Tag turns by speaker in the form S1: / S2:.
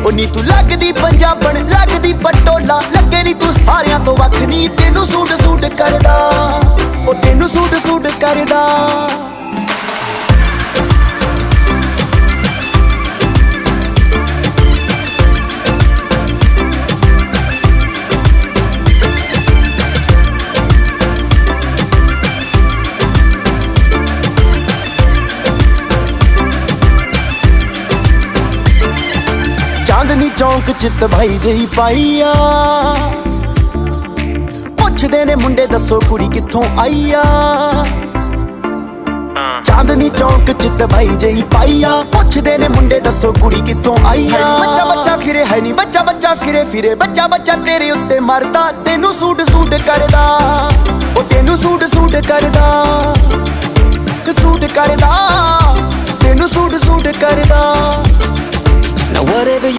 S1: ਉਹ ਨੀ ਤੂੰ ਲੱਗਦੀ ਪੰਜਾਬਣ, ਲੱਗਦੀ ਪਟੋਲਾ, ਲੱਗੇ ਨੀ ਤੂੰ ਸਾਰਿਆਂ ਤੋਂ ਵੱਖ ਨੀ। ਤੈਨੂੰ ਸੂਟ ਸੂਟ ਕਰਦਾ, ਉਹ ਤੈਨੂੰ ਸੂਟ ਸੂਟ ਕਰਦਾ। ਚਾਂਦਨੀ ਚੌਂਕ ਚ ਤਬਾਈ ਜਹੀ ਪਾਈ ਆ, ਪੁੱਛਦੇ ਨੇ ਮੁੰਡੇ ਦੱਸੋ ਕੁੜੀ ਕਿੱਥੋਂ ਆਈ ਆ। ਚਾਂਦਨੀ ਚੌਂਕ ਚ ਤਬਾਈ ਜਹੀ ਪਾਈ ਆ, ਪੁੱਛਦੇ ਨੇ ਮੁੰਡੇ ਦੱਸੋ ਕੁੜੀ ਕਿੱਥੋਂ ਆਈ ਆ। ਬੱਚਾ ਬੱਚਾ ਫਿਰੇ ਹੈ ਨੀ, ਬੱਚਾ ਬੱਚਾ ਫਿਰੇ ਫਿਰੇ, ਬੱਚਾ ਬੱਚਾ ਤੇਰੇ ਉੱਤੇ ਮਰਦਾ। ਤੈਨੂੰ ਸੂਟ ਸੂਟ ਕਰਦਾ, ਉਹ ਤੈਨੂੰ ਸੂਟ ਸੂਟ ਕਰਦਾ, ਸੂਟ ਕਰਦਾ, ਤੈਨੂੰ ਸੂਟ ਸੂਟ ਕਰਦਾ। Now whatever you